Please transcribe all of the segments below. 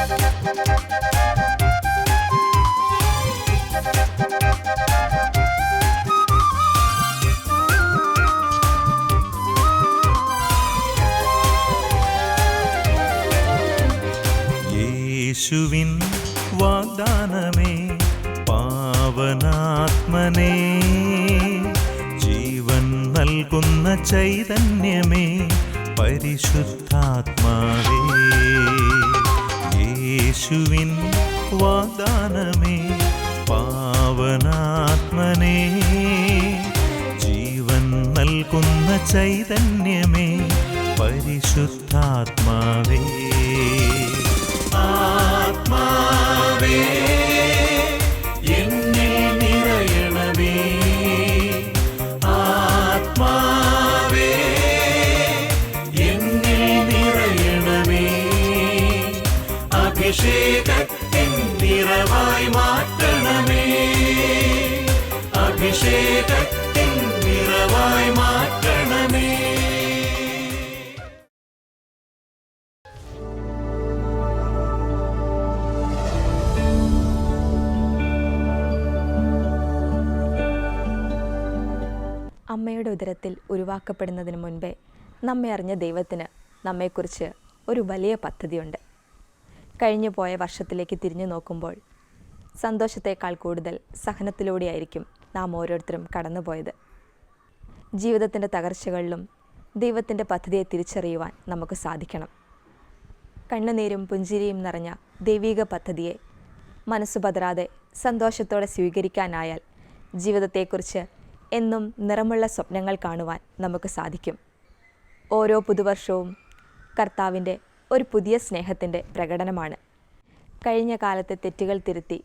യേശുവിൻ വാഗ്ദാനമേ പാവനാത്മനേ, ജീവൻ നൽകുന്ന ചൈതന്യമേ പരിശുദ്ധാത്മാവേ. യേശുവിൻ വാഗ്ദാനമേ പാവനാത്മനേ, ജീവൻ നൽകുന്ന ചൈതന്യമേ പരിശുദ്ധാത്മാവേ. ആത്മാവേ എന്നിൽ നിറയണമേ, ആത്മാവേ എന്നിൽ നിറയണമേ, അഭിഷേകത്തിൻ നിറവായി മാറ്റണമേ, അഭിഷേകത്തിൻ നിറവായി മാറ്റണമേ. അമ്മയുടെ ഉദരത്തിൽ ഉരുവാക്കപ്പെടുന്നതിന് മുൻപേ നമ്മെ അറിഞ്ഞ ദൈവത്തിന് നമ്മെക്കുറിച്ച് ഒരു വലിയ പദ്ധതിയുണ്ട്. കഴിഞ്ഞു പോയ വർഷത്തിലേക്ക് തിരിഞ്ഞു നോക്കുമ്പോൾ സന്തോഷത്തേക്കാൾ കൂടുതൽ സഹനത്തിലൂടെയായിരിക്കും നാം ഓരോരുത്തരും കടന്നുപോയത്. ജീവിതത്തിൻ്റെ തകർച്ചകളിലും ദൈവത്തിൻ്റെ പദ്ധതിയെ തിരിച്ചറിയുവാൻ നമുക്ക് സാധിക്കണം. കണ്ണുനീരും പുഞ്ചിരിയും നിറഞ്ഞ ദൈവിക പദ്ധതിയെ മനസ്സു പതറാതെ സന്തോഷത്തോടെ സ്വീകരിക്കാനായാൽ ജീവിതത്തെക്കുറിച്ച് എന്നും നിറമുള്ള സ്വപ്നങ്ങൾ കാണുവാൻ നമുക്ക് സാധിക്കും. ഓരോ പുതുവർഷവും കർത്താവിൻ്റെ ഒരു പുതിയ സ്നേഹത്തിൻ്റെ പ്രകടനമാണ്. കഴിഞ്ഞ കാലത്തെ തെറ്റുകൾ തിരുത്തി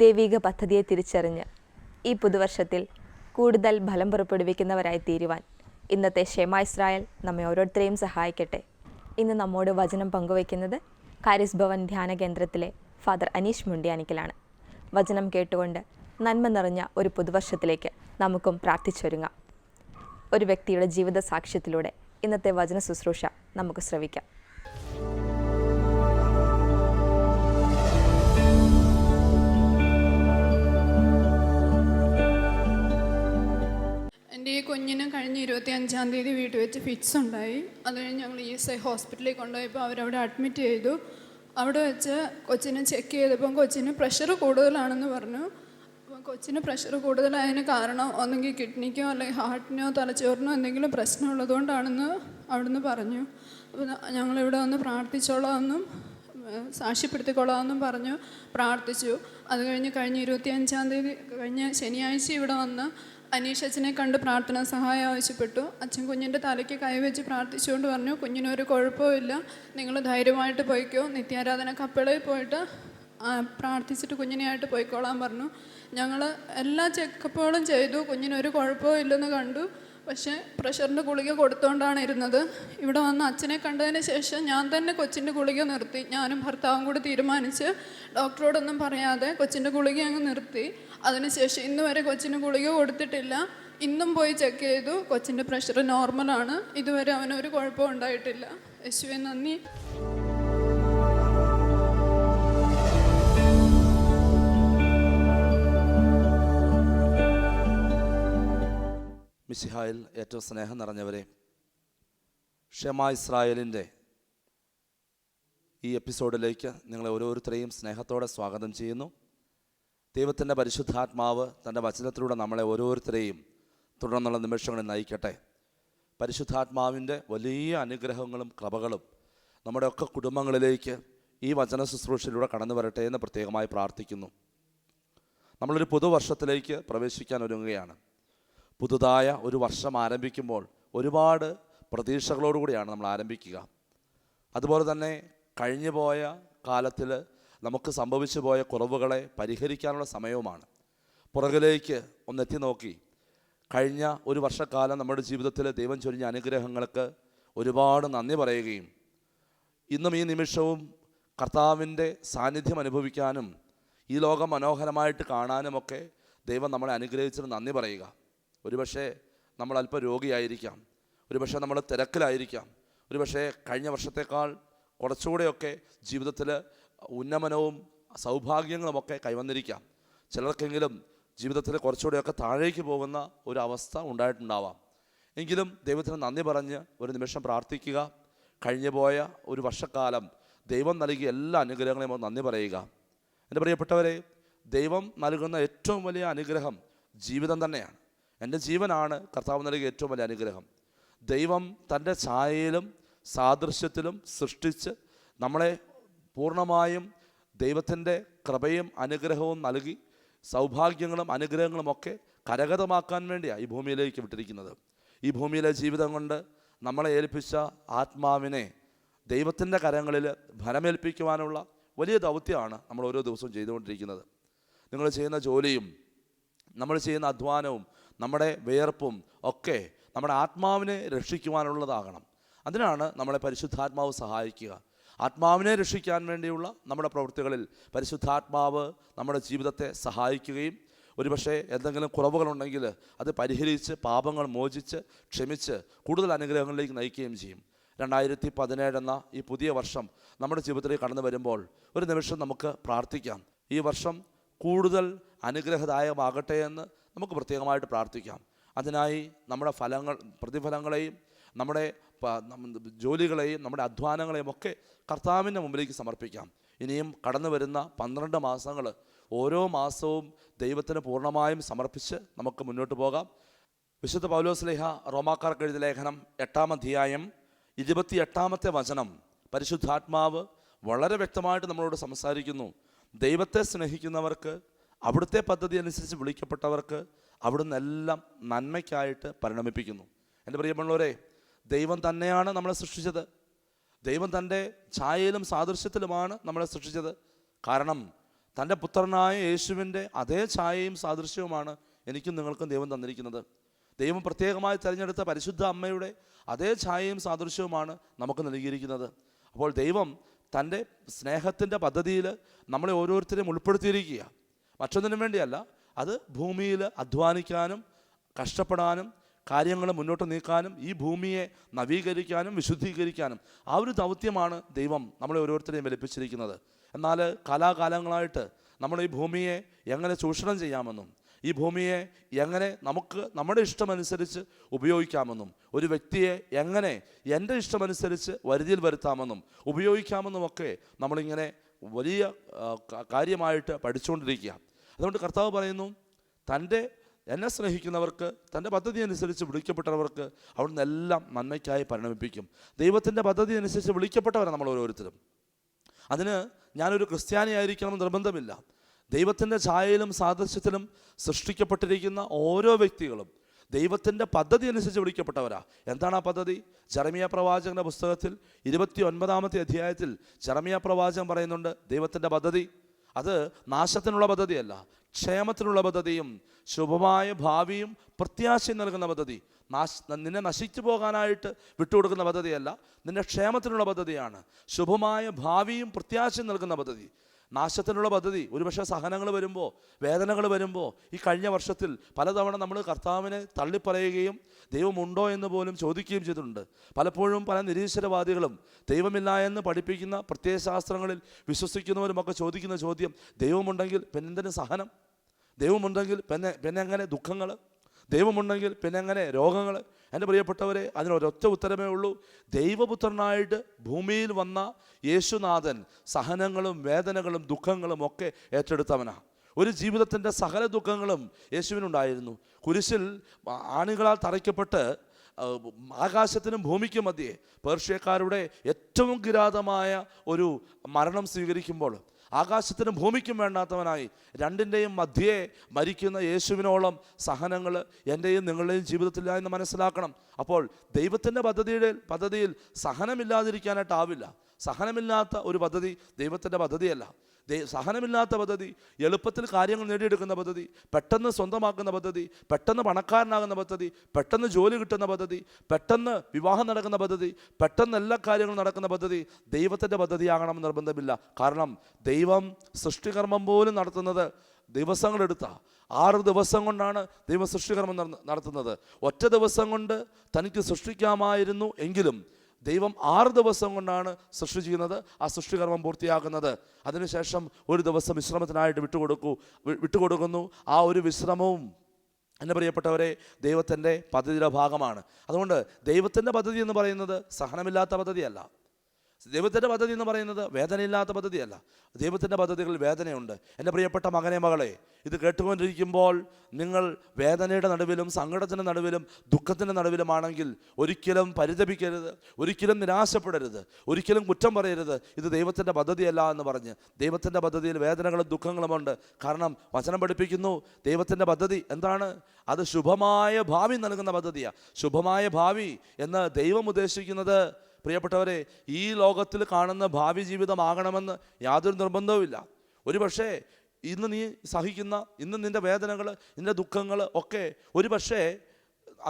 ദൈവിക പദ്ധതിയെ തിരിച്ചറിഞ്ഞ് ഈ പുതുവർഷത്തിൽ കൂടുതൽ ഫലം പുറപ്പെടുവിക്കുന്നവരായി തീരുവാൻ ഇന്നത്തെ ഷെമ ഇസ്രായേൽ നമ്മെ ഓരോരുത്തരെയും സഹായിക്കട്ടെ. ഇന്ന് നമ്മോട് വചനം പങ്കുവയ്ക്കുന്നത് കാരിസ് ഭവൻ ധ്യാന കേന്ദ്രത്തിലെ ഫാദർ അനീഷ് മുണ്ടിയാനിക്കലാണ്. വചനം കേട്ടുകൊണ്ട് നന്മ നിറഞ്ഞ ഒരു പുതുവർഷത്തിലേക്ക് നമുക്കും പ്രാർത്ഥിച്ചൊരുങ്ങാം. ഒരു വ്യക്തിയുടെ ജീവിത സാക്ഷ്യത്തിലൂടെ ഇന്നത്തെ വചന ശുശ്രൂഷ നമുക്ക് ശ്രവിക്കാം. എൻ്റെ ഈ കുഞ്ഞിന് കഴിഞ്ഞ 25-ാം തീയതി വീട്ടിൽ വെച്ച് ഫിറ്റ്സ് ഉണ്ടായി. അത് കഴിഞ്ഞ് ഞങ്ങൾ ESI ഹോസ്പിറ്റലിൽ കൊണ്ടുപോയപ്പോൾ അവരവിടെ അഡ്മിറ്റ് ചെയ്തു. അവിടെ വെച്ച് കൊച്ചിനെ ചെക്ക് ചെയ്തപ്പം കൊച്ചിന് പ്രഷർ കൂടുതലാണെന്ന് പറഞ്ഞു. അപ്പം കൊച്ചിന് പ്രഷർ കൂടുതലായതിന് കാരണം ഒന്നെങ്കിൽ കിഡ്നിക്കോ അല്ലെങ്കിൽ ഹാർട്ടിനോ തലച്ചോറിനോ എന്തെങ്കിലും പ്രശ്നമുള്ളതുകൊണ്ടാണെന്ന് അവിടുന്ന് പറഞ്ഞു. അപ്പോൾ ഞങ്ങളിവിടെ വന്ന് പ്രാർത്ഥിച്ചോളാമെന്നും സാക്ഷ്യപ്പെടുത്തിക്കൊള്ളാമെന്നും പറഞ്ഞു. പ്രാർത്ഥിച്ചു. അത് കഴിഞ്ഞ് കഴിഞ്ഞ 25-ാം തീയതി കഴിഞ്ഞ ശനിയാഴ്ച ഇവിടെ വന്ന് അനീഷ് അച്ഛനെ കണ്ട് പ്രാർത്ഥന സഹായം ആവശ്യപ്പെട്ടു. അച്ഛൻ കുഞ്ഞിൻ്റെ തലയ്ക്ക് കൈവച്ച് പ്രാർത്ഥിച്ചുകൊണ്ട് പറഞ്ഞു, കുഞ്ഞിനൊരു കുഴപ്പമില്ല, നിങ്ങൾ ധൈര്യമായിട്ട് പോയിക്കോ, നിത്യാരാധന കപ്പളയിൽ പോയിട്ട് പ്രാർത്ഥിച്ചിട്ട് കുഞ്ഞിനെയായിട്ട് പോയിക്കോളാൻ പറഞ്ഞു. ഞങ്ങൾ എല്ലാ ചെക്കപ്പുകളും ചെയ്തു, കുഞ്ഞിനൊരു കുഴപ്പവും ഇല്ലെന്ന് കണ്ടു. പക്ഷേ പ്രഷറിൻ്റെ ഗുളിക കൊടുത്തുകൊണ്ടാണ് ഇരുന്നത്. ഇവിടെ വന്ന് അച്ഛനെ കണ്ടതിന് ശേഷം ഞാൻ തന്നെ കൊച്ചിൻ്റെ ഗുളിക നിർത്തി. ഞാനും ഭർത്താവും കൂടി തീരുമാനിച്ച് ഡോക്ടറോടൊന്നും പറയാതെ കൊച്ചിൻ്റെ ഗുളിക അങ്ങ് നിർത്തി. അതിനുശേഷം ഇന്ന് വരെ കൊച്ചിന് ഗുളിക കൊടുത്തിട്ടില്ല. ഇന്നും പോയി ചെക്ക് ചെയ്തു, കൊച്ചിൻ്റെ പ്രഷർ നോർമലാണ്. ഇതുവരെ അവനൊരു കുഴപ്പവും ഉണ്ടായിട്ടില്ല. യേശുവേ നന്ദി. മിശിഹായിൽ ഏറ്റവും സ്നേഹം നിറഞ്ഞവരെ, ഷെമ ഇസ്രായേലിൻ്റെ ഈ എപ്പിസോഡിലേക്ക് നിങ്ങളെ ഓരോരുത്തരെയും സ്നേഹത്തോടെ സ്വാഗതം ചെയ്യുന്നു. ദൈവത്തിൻ്റെ പരിശുദ്ധാത്മാവ് തൻ്റെ വചനത്തിലൂടെ നമ്മളെ ഓരോരുത്തരെയും തുടർന്നുള്ള നിമിഷങ്ങളിൽ നയിക്കട്ടെ. പരിശുദ്ധാത്മാവിൻ്റെ വലിയ അനുഗ്രഹങ്ങളും കൃപകളും നമ്മുടെയൊക്കെ കുടുംബങ്ങളിലേക്ക് ഈ വചന ശുശ്രൂഷയിലൂടെ കടന്നു വരട്ടെ എന്ന് പ്രത്യേകമായി പ്രാർത്ഥിക്കുന്നു. നമ്മളൊരു പുതുവർഷത്തിലേക്ക് പ്രവേശിക്കാൻ ഒരുങ്ങുകയാണ്. പുതുതായ ഒരു വർഷം ആരംഭിക്കുമ്പോൾ ഒരുപാട് പ്രതീക്ഷകളോടുകൂടിയാണ് നമ്മൾ ആരംഭിക്കുക. അതുപോലെ തന്നെ കഴിഞ്ഞു പോയ കാലത്തിൽ നമുക്ക് സംഭവിച്ചു പോയ കുറവുകളെ പരിഹരിക്കാനുള്ള സമയവുമാണ്. പുറകിലേക്ക് ഒന്നെത്തി നോക്കി കഴിഞ്ഞ ഒരു വർഷക്കാലം നമ്മുടെ ജീവിതത്തിൽ ദൈവം ചൊരിഞ്ഞ അനുഗ്രഹങ്ങൾക്ക് ഒരുപാട് നന്ദി പറയുകയും ഇന്നും ഈ നിമിഷവും കർത്താവിൻ്റെ സാന്നിധ്യം അനുഭവിക്കാനും ഈ ലോകം മനോഹരമായിട്ട് കാണാനുമൊക്കെ ദൈവം നമ്മളെ അനുഗ്രഹിച്ചിട്ട് നന്ദി പറയുക. ഒരുപക്ഷെ നമ്മൾ അല്പം രോഗിയായിരിക്കാം, ഒരുപക്ഷെ നമ്മൾ തിരക്കിലായിരിക്കാം, ഒരുപക്ഷെ കഴിഞ്ഞ വർഷത്തേക്കാൾ കുറച്ചുകൂടെയൊക്കെ ജീവിതത്തിൽ ഉന്നമനവും സൗഭാഗ്യങ്ങളുമൊക്കെ കൈവന്നിരിക്കാം. ചിലർക്കെങ്കിലും ജീവിതത്തിൽ കുറച്ചുകൂടെയൊക്കെ താഴേക്ക് പോകുന്ന ഒരു അവസ്ഥ ഉണ്ടായിട്ടുണ്ടാവാം. എങ്കിലും ദൈവത്തിന് നന്ദി പറഞ്ഞ് ഒരു നിമിഷം പ്രാർത്ഥിക്കുക. കഴിഞ്ഞു പോയ ഒരു വർഷക്കാലം ദൈവം നൽകിയ എല്ലാ അനുഗ്രഹങ്ങളെയും നന്ദി പറയുക. എൻ്റെ പ്രിയപ്പെട്ടവരെ, ദൈവം നൽകുന്ന ഏറ്റവും വലിയ അനുഗ്രഹം ജീവിതം തന്നെയാണ്. എൻ്റെ ജീവനാണ് കർത്താവ് നൽകിയ ഏറ്റവും വലിയ അനുഗ്രഹം. ദൈവം തൻ്റെ ഛായയിലും സാദൃശ്യത്തിലും സൃഷ്ടിച്ച് നമ്മളെ പൂർണ്ണമായും ദൈവത്തിൻ്റെ കൃപയും അനുഗ്രഹവും നൽകി സൗഭാഗ്യങ്ങളും അനുഗ്രഹങ്ങളുമൊക്കെ കരഗതമാക്കാൻ വേണ്ടിയാണ് ഈ ഭൂമിയിലേക്ക് വിട്ടിരിക്കുന്നത്. ഈ ഭൂമിയിലെ ജീവിതം കൊണ്ട് നമ്മളെ ഏൽപ്പിച്ച ആത്മാവിനെ ദൈവത്തിൻ്റെ കരങ്ങളിൽ ഫലമേൽപ്പിക്കുവാനുള്ള വലിയ ദൗത്യമാണ് നമ്മൾ ഓരോ ദിവസവും ചെയ്തുകൊണ്ടിരിക്കുന്നത്. നിങ്ങൾ ചെയ്യുന്ന ജോലിയും നമ്മൾ ചെയ്യുന്ന അധ്വാനവും നമ്മുടെ വിയർപ്പും ഒക്കെ നമ്മുടെ ആത്മാവിനെ രക്ഷിക്കുവാനുള്ളതാകണം. അതിനാണ് നമ്മളെ പരിശുദ്ധാത്മാവ് സഹായിക്കുക. ആത്മാവിനെ രക്ഷിക്കാൻ വേണ്ടിയുള്ള നമ്മുടെ പ്രവൃത്തികളിൽ പരിശുദ്ധാത്മാവ് നമ്മുടെ ജീവിതത്തെ സഹായിക്കുകയും ഒരുപക്ഷെ എന്തെങ്കിലും കുറവുകളുണ്ടെങ്കിൽ അത് പരിഹരിച്ച് പാപങ്ങൾ മോചിച്ച് ക്ഷമിച്ച് കൂടുതൽ അനുഗ്രഹങ്ങളിലേക്ക് നയിക്കുകയും ചെയ്യും. 2017 എന്ന ഈ പുതിയ വർഷം നമ്മുടെ ജീവിതത്തിലേക്ക് കടന്നു വരുമ്പോൾ ഒരു നിമിഷം നമുക്ക് പ്രാർത്ഥിക്കാം. ഈ വർഷം കൂടുതൽ അനുഗ്രഹദായകമാകട്ടെ എന്ന് നമുക്ക് പ്രത്യേകമായിട്ട് പ്രാർത്ഥിക്കാം. അതിനായി നമ്മുടെ പ്രതിഫലങ്ങളെയും നമ്മുടെ ജോലികളെയും നമ്മുടെ അധ്വാനങ്ങളെയും ഒക്കെ കർത്താവിൻ്റെ മുമ്പിലേക്ക് സമർപ്പിക്കാം. ഇനിയും കടന്നു വരുന്ന 12 മാസങ്ങൾ ഓരോ മാസവും ദൈവത്തിന് പൂർണ്ണമായും സമർപ്പിച്ച് നമുക്ക് മുന്നോട്ട് പോകാം. വിശുദ്ധ പൗലോസ് ശ്ലീഹ റോമാക്കാർക്ക് എഴുതിയ ലേഖനം 8-ാം അധ്യായം 28-ാമത്തെ വചനം പരിശുദ്ധാത്മാവ് വളരെ വ്യക്തമായിട്ട് നമ്മളോട് സംസാരിക്കുന്നു. ദൈവത്തെ സ്നേഹിക്കുന്നവർക്ക്, അവിടുത്തെ പദ്ധതി അനുസരിച്ച് വിളിക്കപ്പെട്ടവർക്ക് അവിടുന്ന് എല്ലാം നന്മയ്ക്കായിട്ട് പരിണമിപ്പിക്കുന്നു. എൻ്റെ പ്രിയമുള്ളവരെ, ദൈവം തന്നെയാണ് നമ്മളെ സൃഷ്ടിച്ചത്. ദൈവം തൻ്റെ ഛായയിലും സാദൃശ്യത്തിലുമാണ് നമ്മളെ സൃഷ്ടിച്ചത്. കാരണം തൻ്റെ പുത്രനായ യേശുവിൻ്റെ അതേ ഛായയും സാദൃശ്യവുമാണ് എനിക്കും നിങ്ങൾക്കും ദൈവം തന്നിരിക്കുന്നത്. ദൈവം പ്രത്യേകമായി തിരഞ്ഞെടുത്ത പരിശുദ്ധ അമ്മയുടെ അതേ ഛായയും സാദൃശ്യവുമാണ് നമുക്ക് നൽകിയിരിക്കുന്നത്. അപ്പോൾ ദൈവം തൻ്റെ സ്നേഹത്തിൻ്റെ പദ്ധതിയിൽ നമ്മളെ ഓരോരുത്തരെയും ഉൾപ്പെടുത്തിയിരിക്കുക. മറ്റൊന്നിനും വേണ്ടിയല്ല, അത് ഭൂമിയിൽ അധ്വാനിക്കാനും കഷ്ടപ്പെടാനും കാര്യങ്ങൾ മുന്നോട്ട് നീക്കാനും ഈ ഭൂമിയെ നവീകരിക്കാനും വിശുദ്ധീകരിക്കാനും ആ ഒരു ദൗത്യമാണ് ദൈവം നമ്മളെ ഓരോരുത്തരെയും ഏൽപ്പിച്ചിരിക്കുന്നത്. എന്നാൽ കാലാകാലങ്ങളായിട്ട് നമ്മൾ ഈ ഭൂമിയെ എങ്ങനെ ചൂഷണം ചെയ്യാമെന്നും ഈ ഭൂമിയെ എങ്ങനെ നമുക്ക് നമ്മുടെ ഇഷ്ടമനുസരിച്ച് ഉപയോഗിക്കാമെന്നും ഒരു വ്യക്തിയെ എങ്ങനെ എൻ്റെ ഇഷ്ടമനുസരിച്ച് വരുതിയിൽ വരുത്താമെന്നും ഉപയോഗിക്കാമെന്നുമൊക്കെ നമ്മളിങ്ങനെ വലിയ കാര്യമായിട്ട് പഠിച്ചുകൊണ്ടിരിക്കുക. അതുകൊണ്ട് കർത്താവ് പറയുന്നു, എന്നെ സ്നേഹിക്കുന്നവർക്ക്, തൻ്റെ പദ്ധതി അനുസരിച്ച് വിളിക്കപ്പെട്ടവർക്ക് അവിടുന്ന് എല്ലാം നന്മയ്ക്കായി പരിണമിപ്പിക്കും. ദൈവത്തിൻ്റെ പദ്ധതി അനുസരിച്ച് വിളിക്കപ്പെട്ടവരാണ് നമ്മൾ ഓരോരുത്തരും. അതിന് ഞാനൊരു ക്രിസ്ത്യാനിയായിരിക്കണമെന്ന് നിർബന്ധമില്ല. ദൈവത്തിൻ്റെ ഛായയിലും സാദൃശ്യത്തിലും സൃഷ്ടിക്കപ്പെട്ടിരിക്കുന്ന ഓരോ വ്യക്തികളും ദൈവത്തിൻ്റെ പദ്ധതി അനുസരിച്ച് വിളിക്കപ്പെട്ടവരാ. എന്താണ് ആ പദ്ധതി? ജെറമിയ പ്രവാചകൻ്റെ പുസ്തകത്തിൽ 29-ാമത്തെ അധ്യായത്തിൽ ജെറമിയ പ്രവാചകൻ പറയുന്നുണ്ട്, ദൈവത്തിൻ്റെ പദ്ധതി അത് നാശത്തിനുള്ള പദ്ധതിയല്ല, ക്ഷേമത്തിനുള്ള പദ്ധതിയും ശുഭമായ ഭാവിയും പ്രത്യാശയും നൽകുന്ന പദ്ധതി. നിന്നെ നശിച്ചു പോകാനായിട്ട് വിട്ടുകൊടുക്കുന്ന പദ്ധതിയല്ല, നിന്റെ ക്ഷേമത്തിനുള്ള പദ്ധതിയാണ്. ശുഭമായ ഭാവിയും പ്രത്യാശയും നൽകുന്ന പദ്ധതി. നാശത്തിനുള്ള പദ്ധതി ഒരുപക്ഷെ സഹനങ്ങൾ വരുമ്പോൾ, വേദനകൾ വരുമ്പോൾ, ഈ കഴിഞ്ഞ വർഷത്തിൽ പലതവണ നമ്മൾ കർത്താവിനെ തള്ളിപ്പറയുകയും ദൈവമുണ്ടോ എന്ന് പോലും ചോദിക്കുകയും ചെയ്തിട്ടുണ്ട്. പലപ്പോഴും പല നിരീശ്വരവാദികളും ദൈവമില്ല എന്ന് പഠിപ്പിക്കുന്ന പ്രത്യയശാസ്ത്രങ്ങളിൽ വിശ്വസിക്കുന്നവരുമൊക്കെ ചോദിക്കുന്ന ചോദ്യം, ദൈവമുണ്ടെങ്കിൽ പിന്നെന്തിന് സഹനം? ദൈവമുണ്ടെങ്കിൽ പിന്നെ എങ്ങനെ ദുഃഖങ്ങൾ? ദൈവമുണ്ടെങ്കിൽ പിന്നെ എങ്ങനെ രോഗങ്ങൾ? എൻ്റെ പ്രിയപ്പെട്ടവരെ, അതിനൊരൊറ്റ ഉത്തരമേ ഉള്ളൂ. ദൈവപുത്രനായിട്ട് ഭൂമിയിൽ വന്ന യേശുനാഥൻ സഹനങ്ങളും വേദനകളും ദുഃഖങ്ങളും ഒക്കെ ഏറ്റെടുത്തവനാണ്. ഒരു ജീവിതത്തിൻ്റെ സകല ദുഃഖങ്ങളും യേശുവിനുണ്ടായിരുന്നു. കുരിശിൽ ആണികളാൽ തറയ്ക്കപ്പെട്ട് ആകാശത്തിനും ഭൂമിക്കും മധ്യേ പേർഷ്യക്കാരുടെ ഏറ്റവും കിരാതമായ ഒരു മരണം സ്വീകരിക്കുമ്പോൾ ആകാശത്തിനും ഭൂമിക്കും വേണ്ടാത്തവനായി രണ്ടിൻ്റെയും മധ്യേ മരിക്കുന്ന യേശുവിനോളം സഹനങ്ങൾ എൻ്റെയും നിങ്ങളുടെയും ജീവിതത്തിലില്ല എന്ന് മനസ്സിലാക്കണം. അപ്പോൾ ദൈവത്തിൻ്റെ പദ്ധതിയിൽ സഹനമില്ലാതിരിക്കാനായിട്ടാവില്ല. സഹനമില്ലാത്ത ഒരു പദ്ധതി ദൈവത്തിൻ്റെ പദ്ധതിയല്ല. സഹനമില്ലാത്ത പദ്ധതി, എളുപ്പത്തിൽ കാര്യങ്ങൾ നേടിയെടുക്കുന്ന പദ്ധതി, പെട്ടെന്ന് സ്വന്തമാക്കുന്ന പദ്ധതി, പെട്ടെന്ന് പണക്കാരനാകുന്ന പദ്ധതി, പെട്ടെന്ന് ജോലി കിട്ടുന്ന പദ്ധതി, പെട്ടെന്ന് വിവാഹം നടക്കുന്ന പദ്ധതി, പെട്ടെന്ന് എല്ലാ കാര്യങ്ങളും നടക്കുന്ന പദ്ധതി ദൈവത്തിൻ്റെ പദ്ധതിയാകണമെന്ന് നിർബന്ധമില്ല. കാരണം ദൈവം സൃഷ്ടികർമ്മം പോലും നടത്തുന്നത് ദിവസങ്ങളെടുത്ത 6 ദിവസം കൊണ്ടാണ് ദൈവം സൃഷ്ടികർമ്മം നടത്തുന്നത്. ഒറ്റ ദിവസം കൊണ്ട് തനിക്ക് സൃഷ്ടിക്കാമായിരുന്നു എങ്കിലും ദൈവം 6 ദിവസം കൊണ്ടാണ് സൃഷ്ടി ചെയ്യുന്നത്, ആ സൃഷ്ടികർമ്മം പൂർത്തിയാക്കുന്നത്. അതിനുശേഷം ഒരു ദിവസം വിശ്രമത്തിനായിട്ട് വിട്ടുകൊടുക്കുന്നു. ആ ഒരു വിശ്രമവും എൻ്റെ പ്രിയപ്പെട്ടവരെ ദൈവത്തിൻ്റെ പദ്ധതിയുടെ ഭാഗമാണ്. അതുകൊണ്ട് ദൈവത്തിൻ്റെ പദ്ധതി എന്ന് പറയുന്നത് സഹനമില്ലാത്ത പദ്ധതിയല്ല. ദൈവത്തിൻ്റെ പദ്ധതി എന്ന് പറയുന്നത് വേദനയില്ലാത്ത പദ്ധതിയല്ല. ദൈവത്തിൻ്റെ പദ്ധതികളിൽ വേദനയുണ്ട്. എൻ്റെ പ്രിയപ്പെട്ട മകനെ മകളെ, ഇത് കേട്ടുകൊണ്ടിരിക്കുമ്പോൾ നിങ്ങൾ വേദനയുടെ നടുവിലും സങ്കടത്തിൻ്റെ നടുവിലും ദുഃഖത്തിൻ്റെ നടുവിലുമാണെങ്കിൽ ഒരിക്കലും പരിതപിക്കരുത്, ഒരിക്കലും നിരാശപ്പെടരുത്, ഒരിക്കലും കുറ്റം പറയരുത്. ഇത് ദൈവത്തിൻ്റെ പദ്ധതിയല്ല എന്ന് പറഞ്ഞ്. ദൈവത്തിൻ്റെ പദ്ധതിയിൽ വേദനകളും ദുഃഖങ്ങളുമുണ്ട്. കാരണം വചനം പഠിപ്പിക്കുന്നു ദൈവത്തിൻ്റെ പദ്ധതി എന്താണ്? അത് ശുഭമായ ഭാവി നൽകുന്ന പദ്ധതിയാണ്. ശുഭമായ ഭാവി എന്ന് ദൈവം ഉദ്ദേശിക്കുന്നത് പ്രിയപ്പെട്ടവരെ ഈ ലോകത്തിൽ കാണുന്ന ഭാവി ജീവിതമാകണമെന്ന് യാതൊരു നിർബന്ധവുമില്ല. ഒരു പക്ഷേ ഇന്ന് നീ സഹിക്കുന്ന ഇന്ന് നിൻ്റെ വേദനകൾ, നിൻ്റെ ദുഃഖങ്ങൾ ഒക്കെ ഒരു പക്ഷേ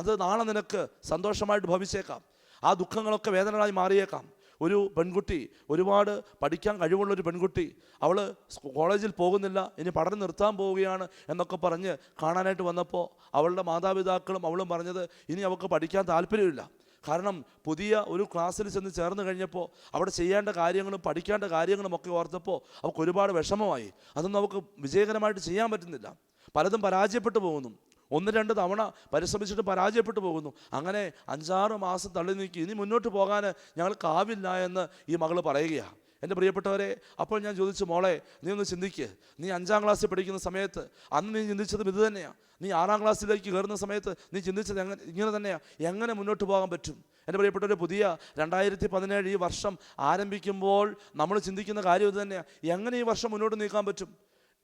അത് നാളെ നിനക്ക് സന്തോഷമായിട്ട് ഭവിച്ചേക്കാം. ആ ദുഃഖങ്ങളൊക്കെ വേദനകളായി മാറിയേക്കാം. ഒരു പെൺകുട്ടി, ഒരുപാട് പഠിക്കാൻ കഴിവുള്ളൊരു പെൺകുട്ടി, അവൾ കോളേജിൽ പോകുന്നില്ല, ഇനി പഠനം നിർത്താൻ പോവുകയാണ് എന്നൊക്കെ പറഞ്ഞ് കാണാനായിട്ട് വന്നപ്പോൾ അവളുടെ മാതാപിതാക്കളും അവളും പറഞ്ഞത് ഇനി അവൾക്ക് പഠിക്കാൻ താല്പര്യമില്ല. കാരണം പുതിയ ഒരു ക്ലാസ്സിൽ ചെന്ന് ചേർന്ന് കഴിഞ്ഞപ്പോൾ അവിടെ ചെയ്യേണ്ട കാര്യങ്ങളും പഠിക്കേണ്ട കാര്യങ്ങളും ഒക്കെ ഓർത്തപ്പോൾ അവൾക്ക് ഒരുപാട് വിഷമമായി. അതൊന്നും അവൾക്ക് വിജയകരമായിട്ട് ചെയ്യാൻ പറ്റുന്നില്ല. പലതും പരാജയപ്പെട്ടു പോകുന്നു. 1-2 തവണ പരിശ്രമിച്ചിട്ട് പരാജയപ്പെട്ടു പോകുന്നു. അങ്ങനെ 5-6 മാസം തള്ളി നീക്കി ഇനി മുന്നോട്ട് പോകാൻ ഞങ്ങൾക്കാവില്ല എന്ന് ഈ മകൾ പറയുകയാണ്. എൻ്റെ പ്രിയപ്പെട്ടവരെ, അപ്പോൾ ഞാൻ ചോദിച്ചു, മോളെ നീ ഒന്ന് ചിന്തിക്ക്. നീ 5-ാം ക്ലാസ്സിൽ പഠിക്കുന്ന സമയത്ത് അന്ന് നീ ചിന്തിച്ചതും ഇത് തന്നെയാണ്. നീ 6-ാം ക്ലാസ്സിലേക്ക് കയറുന്ന സമയത്ത് നീ ചിന്തിച്ചത് ഇങ്ങനെ തന്നെയാണ്. എങ്ങനെ മുന്നോട്ട് പോകാൻ പറ്റും? എൻ്റെ പ്രിയപ്പെട്ടവരെ, പുതിയ 2017 ഈ വർഷം ആരംഭിക്കുമ്പോൾ നമ്മൾ ചിന്തിക്കുന്ന കാര്യം ഇത് തന്നെയാണ്. എങ്ങനെ ഈ വർഷം മുന്നോട്ട് നീക്കാൻ പറ്റും?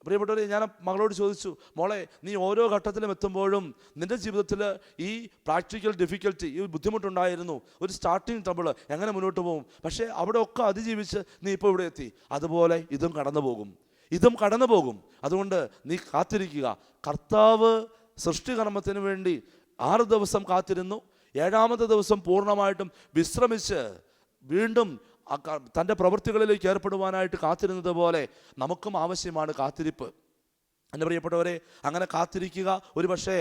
പ്രിയപ്പെട്ടവരെ, ഞാൻ മകളോട് ചോദിച്ചു, മോളെ നീ ഓരോ ഘട്ടത്തിലും എത്തുമ്പോഴും നിൻ്റെ ജീവിതത്തിൽ ഈ പ്രാക്ടിക്കൽ ഡിഫിക്കൽറ്റി, ഈ ബുദ്ധിമുട്ടുണ്ടായിരുന്നു, ഒരു സ്റ്റാർട്ടിങ് ട്രബിൾ, എങ്ങനെ മുന്നോട്ട് പോകും? പക്ഷേ അവിടെ ഒക്കെ അതിജീവിച്ച് നീ ഇപ്പോൾ ഇവിടെ എത്തി. അതുപോലെ ഇതും കടന്നു പോകും. അതുകൊണ്ട് നീ കാത്തിരിക്കുക. കർത്താവ് സൃഷ്ടികർമ്മത്തിന് വേണ്ടി 6 ദിവസം കാത്തിരുന്നു. 7-ാമത്തെ ദിവസം പൂർണ്ണമായിട്ടും വിശ്രമിച്ച് വീണ്ടും തൻ്റെ പ്രവൃത്തികളിലേക്ക് ഏർപ്പെടുവാനായിട്ട് കാത്തിരുന്നത് പോലെ നമുക്കും ആവശ്യമാണ് കാത്തിരിപ്പ്. എൻ്റെ പ്രിയപ്പെട്ടവരെ, അങ്ങനെ കാത്തിരിക്കുക. ഒരു പക്ഷേ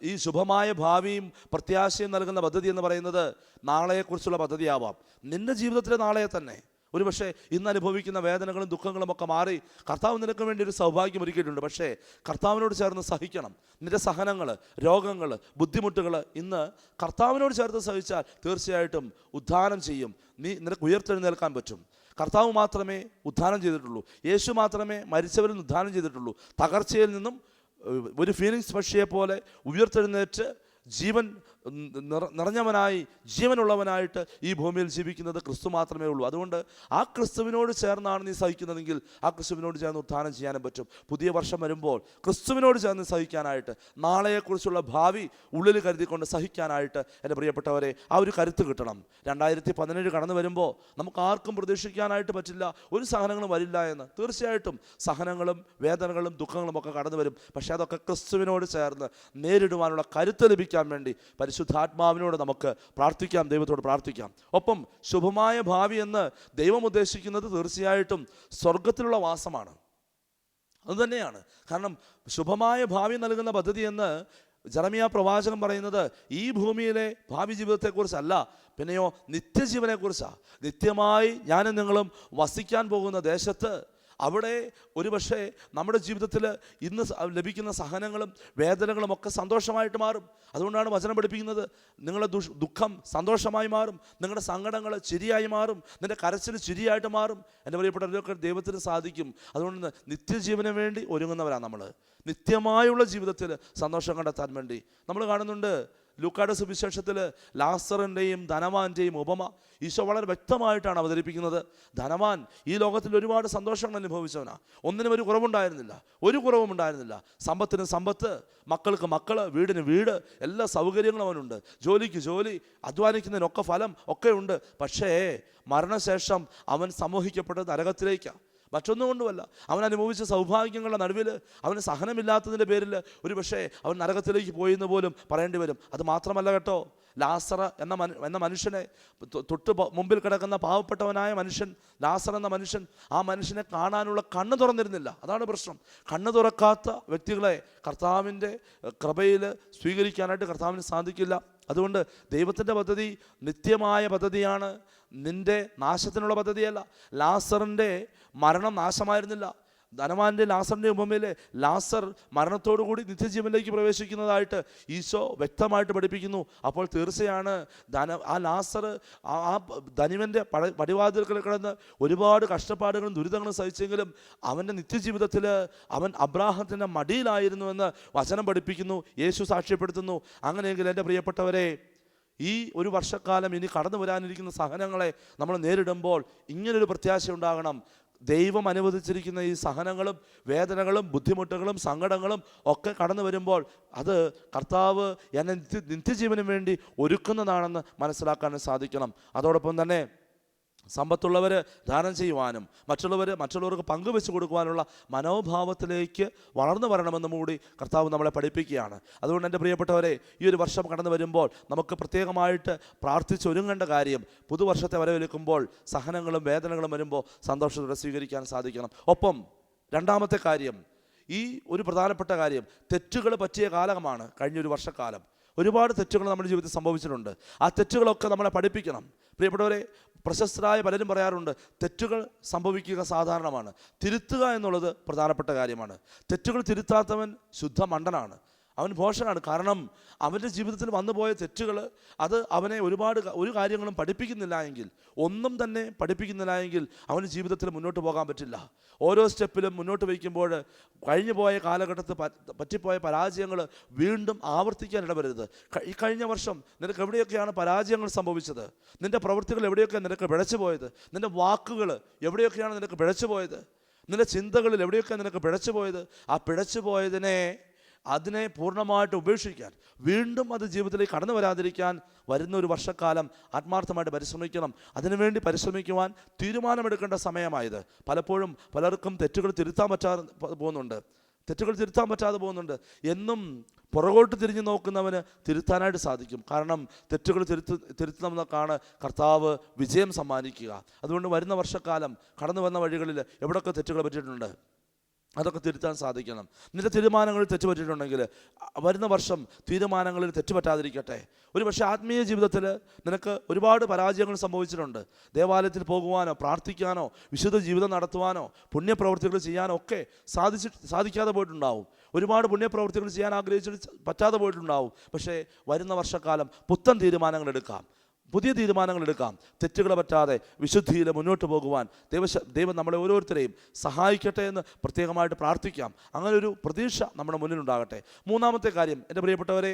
ഈ ശുഭമായ ഭാവിയും പ്രത്യാശയും നൽകുന്ന പദ്ധതി എന്ന് പറയുന്നത് നാളെയെക്കുറിച്ചുള്ള പദ്ധതിയാവാം. നിൻ്റെ ജീവിതത്തിലെ നാളെ തന്നെ. ഒരു പക്ഷേ ഇന്ന് അനുഭവിക്കുന്ന വേദനകളും ദുഃഖങ്ങളും ഒക്കെ മാറി കർത്താവ് നിനക്ക് വേണ്ടി ഒരു സൗഭാഗ്യം ഒരുക്കിയിട്ടുണ്ട്. പക്ഷേ കർത്താവിനോട് ചേർന്ന് സഹിക്കണം. നിൻ്റെ സഹനങ്ങൾ, രോഗങ്ങൾ, ബുദ്ധിമുട്ടുകൾ ഇന്ന് കർത്താവിനോട് ചേർത്ത് സഹിച്ചാൽ തീർച്ചയായിട്ടും ഉദ്ധാനം ചെയ്യും. നിനക്ക് ഉയർത്തെഴുന്നേൽക്കാൻ പറ്റും. കർത്താവ് മാത്രമേ ഉദ്ധാനം ചെയ്തിട്ടുള്ളൂ. യേശു മാത്രമേ മരിച്ചവരിൽ നിന്ന് ഉദ്ധാനം ചെയ്തിട്ടുള്ളൂ. തകർച്ചയിൽ നിന്നും ഒരു ഫീനിക്സ് പക്ഷിയെ പോലെ ഉയർത്തെഴുന്നേറ്റ് ജീവൻ നിറഞ്ഞവനായി ജീവനുള്ളവനായിട്ട് ഈ ഭൂമിയിൽ ജീവിക്കുന്നത് ക്രിസ്തു മാത്രമേ ഉള്ളൂ. അതുകൊണ്ട് ആ ക്രിസ്തുവിനോട് ചേർന്നാണ് നീ സഹിക്കുന്നതെങ്കിൽ ആ ക്രിസ്തുവിനോട് ചേർന്ന് ഉദ്ധാനം ചെയ്യാനും പറ്റും. പുതിയ വർഷം വരുമ്പോൾ ക്രിസ്തുവിനോട് ചേർന്ന് സഹിക്കാനായിട്ട്, നാളെയെക്കുറിച്ചുള്ള ഭാവി ഉള്ളിൽ കരുതിക്കൊണ്ട് സഹിക്കാനായിട്ട് എൻ്റെ പ്രിയപ്പെട്ടവരെ ആ ഒരു കരുത്ത് കിട്ടണം. 2017 കടന്നു വരുമ്പോൾ നമുക്ക് ആർക്കും പ്രതീക്ഷിക്കാനായിട്ട് പറ്റില്ല ഒരു സഹനങ്ങളും വരില്ല എന്ന്. തീർച്ചയായിട്ടും സഹനങ്ങളും വേദനകളും ദുഃഖങ്ങളും ഒക്കെ കടന്നു വരും. പക്ഷേ അതൊക്കെ ക്രിസ്തുവിനോട് ചേർന്ന് നേരിടുവാനുള്ള കരുത്ത് ലഭിക്കാൻ വേണ്ടി പരിശുദ്ധാത്മാവിനോട് നമുക്ക് പ്രാർത്ഥിക്കാം, ദൈവത്തോട് പ്രാർത്ഥിക്കാം. ഒപ്പം ശുഭമായ ഭാവി എന്ന് ദൈവം ഉദ്ദേശിക്കുന്നത് തീർച്ചയായിട്ടും സ്വർഗത്തിലുള്ള വാസമാണ്. അതുതന്നെയാണ്. കാരണം ശുഭമായ ഭാവി നൽകുന്ന പദ്ധതി എന്ന് ജെറമിയ പ്രവാചകൻ പറയുന്നത് ഈ ഭൂമിയിലെ ഭാവി ജീവിതത്തെക്കുറിച്ചല്ല, പിന്നെയോ നിത്യജീവനെക്കുറിച്ചാണ്. നിത്യമായി ഞാനും നിങ്ങളും വസിക്കാൻ പോകുന്ന ദേശത്ത് അവിടെ ഒരുപക്ഷെ നമ്മുടെ ജീവിതത്തിൽ ഇന്ന് ലഭിക്കുന്ന സഹനങ്ങളും വേദനകളും ഒക്കെ സന്തോഷമായിട്ട് മാറും. അതുകൊണ്ടാണ് വചനം പഠിപ്പിക്കുന്നത് നിങ്ങളുടെ ദുഃഖം സന്തോഷമായി മാറും, നിങ്ങളുടെ സങ്കടങ്ങൾ ചിരിയായി മാറും, നിൻ്റെ കരച്ചിൽ ചിരിയായിട്ട് മാറും. എൻ്റെ പ്രിയപ്പെട്ടവരൊക്കെ ദൈവത്തിന് സാധിക്കും. അതുകൊണ്ട് നിത്യജീവന് വേണ്ടി ഒരുങ്ങുന്നവരാണ് നമ്മൾ. നിത്യമായുള്ള ജീവിതത്തിൽ സന്തോഷം കണ്ടെത്താൻ വേണ്ടി നമ്മൾ കാണുന്നുണ്ട്. ലൂക്കായുടെ സുവിശേഷത്തിൽ ലാസറിൻ്റെയും ധനവാന്റെയും ഉപമ ഈശോ വളരെ വ്യക്തമായിട്ടാണ് അവതരിപ്പിക്കുന്നത്. ധനവാൻ ഈ ലോകത്തിൽ ഒരുപാട് സന്തോഷങ്ങൾ അനുഭവിച്ചവനാണ്. ഒന്നിനും ഒരു കുറവുണ്ടായിരുന്നില്ല. സമ്പത്തിന് സമ്പത്ത്, മക്കൾക്ക് മക്കൾ, വീടിന് വീട്, എല്ലാ സൗകര്യങ്ങളും അവനുണ്ട്. ജോലിക്ക് ജോലി, അധ്വാനിക്കുന്നതിനൊക്കെ ഫലം ഒക്കെ ഉണ്ട്. പക്ഷേ മരണശേഷം അവൻ സമൂഹിക്കപ്പെട്ടത് നരകത്തിലേക്കാണ്. മറ്റൊന്നും കൊണ്ടുമല്ല, അവൻ അനുഭവിച്ച സൗഭാഗ്യങ്ങളുടെ നടുവിൽ അവന് സഹനമില്ലാത്തതിൻ്റെ പേരിൽ ഒരു പക്ഷേ അവൻ നരകത്തിലേക്ക് പോയെന്ന് പോലും പറയേണ്ടി വരും. അത് മാത്രമല്ല കേട്ടോ, ലാസർ എന്ന മനുഷ്യനെ തൊട്ട് മുമ്പിൽ കിടക്കുന്ന പാവപ്പെട്ടവനായ മനുഷ്യൻ, ലാസർ എന്ന മനുഷ്യൻ, ആ മനുഷ്യനെ കാണാനുള്ള കണ്ണ് തുറന്നിരുന്നില്ല. അതാണ് പ്രശ്നം. കണ്ണ് തുറക്കാത്ത വ്യക്തികളെ കർത്താവിൻ്റെ കൃപയിൽ സ്വീകരിക്കാനായിട്ട് കർത്താവിന് സാധിക്കില്ല. അതുകൊണ്ട് ദൈവത്തിൻ്റെ പദ്ധതി നിത്യമായ പദ്ധതിയാണ്, നിൻ്റെ നാശത്തിനുള്ള പദ്ധതിയല്ല. ലാസറിൻ്റെ മരണം നാശമായിരുന്നില്ല. ധനവാന്റെ ലാസറിൻ്റെ ഉപമയിൽ ലാസർ മരണത്തോടു കൂടി നിത്യജീവനിലേക്ക് പ്രവേശിക്കുന്നതായിട്ട് ഈശോ വ്യക്തമായിട്ട് പഠിപ്പിക്കുന്നു. അപ്പോൾ തീർച്ചയാണ് ആ ലാസർ ആ ധനിവൻ്റെ പടിവാതിൽക്കൽ കിടന്ന് ഒരുപാട് കഷ്ടപ്പാടുകളും ദുരിതങ്ങളും സഹിച്ചെങ്കിലും അവൻ്റെ നിത്യജീവിതത്തിൽ അവൻ അബ്രാഹത്തിൻ്റെ മടിയിലായിരുന്നുവെന്ന് വചനം പഠിപ്പിക്കുന്നു, യേശു സാക്ഷ്യപ്പെടുത്തുന്നു. അങ്ങനെയെങ്കിൽ എൻ്റെ പ്രിയപ്പെട്ടവരെ, ഈ ഒരു വർഷക്കാലം ഇനി കടന്നു വരാനിരിക്കുന്ന സഹനങ്ങളെ നമ്മൾ നേരിടുമ്പോൾ ഇങ്ങനൊരു പ്രത്യാശ ഉണ്ടാകണം. ദൈവം അനുവദിച്ചിരിക്കുന്ന ഈ സഹനങ്ങളും വേദനകളും ബുദ്ധിമുട്ടുകളും സങ്കടങ്ങളും ഒക്കെ കടന്നു വരുമ്പോൾ അത് കർത്താവ് എന്നെ നിത്യജീവനും വേണ്ടി ഒരുക്കുന്നതാണെന്ന് മനസ്സിലാക്കാൻ സാധിക്കണം. അതോടൊപ്പം തന്നെ സമ്പത്തുള്ളവർ ദാനം ചെയ്യുവാനും മറ്റുള്ളവർക്ക് പങ്കുവെച്ച് കൊടുക്കുവാനുള്ള മനോഭാവത്തിലേക്ക് വളർന്നു വരണമെന്നും കൂടി കർത്താവ് നമ്മളെ പഠിപ്പിക്കുകയാണ്. അതുകൊണ്ട് എൻ്റെ പ്രിയപ്പെട്ടവരെ, ഈ ഒരു വർഷം കടന്നു വരുമ്പോൾ നമുക്ക് പ്രത്യേകമായിട്ട് പ്രാർത്ഥിച്ചൊരുങ്ങേണ്ട കാര്യം, പുതുവർഷത്തെ വരവേൽക്കുമ്പോൾ സഹനങ്ങളും വേദനകളും വരുമ്പോൾ സന്തോഷത്തോടെ സ്വീകരിക്കാൻ സാധിക്കണം. ഒപ്പം രണ്ടാമത്തെ കാര്യം, ഈ ഒരു പ്രധാനപ്പെട്ട കാര്യം, തെറ്റുകൾ പറ്റിയ കാലമാണ് കഴിഞ്ഞൊരു വർഷക്കാലം. ഒരുപാട് തെറ്റുകൾ നമ്മുടെ ജീവിതത്തിൽ സംഭവിച്ചിട്ടുണ്ട്. ആ തെറ്റുകളൊക്കെ നമ്മളെ പഠിപ്പിക്കണം. പ്രിയപ്പെട്ടവരെ, പ്രശസ്തരായ പലരും പറയാറുണ്ട്, തെറ്റുകൾ സംഭവിക്കുക സാധാരണമാണ്, തിരുത്തുക എന്നുള്ളത് പ്രധാനപ്പെട്ട കാര്യമാണ്. തെറ്റുകൾ തിരുത്താത്തവൻ ശുദ്ധ മണ്ടനാണ്, അവൻ ഭോഷനാണ്. കാരണം അവൻ്റെ ജീവിതത്തിൽ വന്നുപോയ തെറ്റുകൾ അത് അവനെ ഒരു കാര്യങ്ങളും പഠിപ്പിക്കുന്നില്ല എങ്കിൽ, ഒന്നും തന്നെ പഠിപ്പിക്കുന്നില്ല എങ്കിൽ അവന് ജീവിതത്തിൽ മുന്നോട്ട് പോകാൻ പറ്റില്ല. ഓരോ സ്റ്റെപ്പിലും മുന്നോട്ട് വയ്ക്കുമ്പോൾ കഴിഞ്ഞു പോയ കാലഘട്ടത്തിൽ പറ്റിപ്പോയ പരാജയങ്ങൾ വീണ്ടും ആവർത്തിക്കാൻ ഇടവരരുത്. ഈ കഴിഞ്ഞ വർഷം നിനക്ക് എവിടെയൊക്കെയാണ് പരാജയങ്ങൾ സംഭവിച്ചത്, നിൻ്റെ പ്രവൃത്തികൾ എവിടെയൊക്കെയാണ് നിനക്ക് പിഴച്ചു പോയത്, നിൻ്റെ വാക്കുകൾ എവിടെയൊക്കെയാണ് നിനക്ക് പിഴച്ചു പോയത്, നിൻ്റെ ചിന്തകളിൽ എവിടെയൊക്കെയാണ് നിനക്ക് പിഴച്ചു പോയത്, ആ പിഴച്ചു പോയതിനെ അതിനെ പൂർണ്ണമായിട്ട് ഉപേക്ഷിക്കാൻ, വീണ്ടും അത് ജീവിതത്തിലേക്ക് കടന്നു വരാതിരിക്കാൻ വരുന്ന ഒരു വർഷക്കാലം ആത്മാർത്ഥമായിട്ട് പരിശ്രമിക്കണം. അതിനുവേണ്ടി പരിശ്രമിക്കുവാൻ തീരുമാനമെടുക്കേണ്ട സമയമായത്. പലപ്പോഴും പലർക്കും തെറ്റുകൾ തിരുത്താൻ പറ്റാതെ പോകുന്നുണ്ട്. എന്നും പുറകോട്ട് തിരിഞ്ഞു നോക്കുന്നവന് തിരുത്താനായിട്ട് സാധിക്കും. കാരണം തെറ്റുകൾ തിരുത്തുന്നവനൊക്കെയാണ് കർത്താവ് വിജയം സമ്മാനിക്കുക. അതുകൊണ്ട് വരുന്ന വർഷക്കാലം കടന്നു വന്ന വഴികളിൽ എവിടെയൊക്കെ തെറ്റുകൾ പറ്റിയിട്ടുണ്ട് അതൊക്കെ തിരുത്താൻ സാധിക്കണം. നിന്റെ തീരുമാനങ്ങളിൽ തെറ്റുപറ്റിയിട്ടുണ്ടെങ്കിൽ വരുന്ന വർഷം തീരുമാനങ്ങളിൽ തെറ്റുപറ്റാതിരിക്കട്ടെ. ഒരു പക്ഷേ ആത്മീയ ജീവിതത്തിൽ നിനക്ക് ഒരുപാട് പരാജയങ്ങൾ സംഭവിച്ചിട്ടുണ്ട്. ദേവാലയത്തിൽ പോകുവാനോ പ്രാർത്ഥിക്കാനോ വിശുദ്ധ ജീവിതം നടത്തുവാനോ പുണ്യപ്രവൃത്തികൾ ചെയ്യാനോ ഒക്കെ സാധിക്കാതെ പോയിട്ടുണ്ടാവും. ഒരുപാട് പുണ്യപ്രവൃത്തികൾ ചെയ്യാൻ ആഗ്രഹിച്ചിട്ട് പറ്റാതെ പോയിട്ടുണ്ടാവും. പക്ഷേ വരുന്ന വർഷക്കാലം പുത്തൻ തീരുമാനങ്ങൾ എടുക്കാം, പുതിയ തീരുമാനങ്ങൾ എടുക്കാം. തെറ്റുകൾ പറ്റാതെ വിശുദ്ധിയിൽ മുന്നോട്ട് പോകുവാൻ ദൈവം നമ്മളെ ഓരോരുത്തരെയും സഹായിക്കട്ടെ എന്ന് പ്രത്യേകമായിട്ട് പ്രാർത്ഥിക്കാം. അങ്ങനൊരു പ്രതീക്ഷ നമ്മുടെ മുന്നിലുണ്ടാകട്ടെ. മൂന്നാമത്തെ കാര്യം, എൻ്റെ പ്രിയപ്പെട്ടവരെ,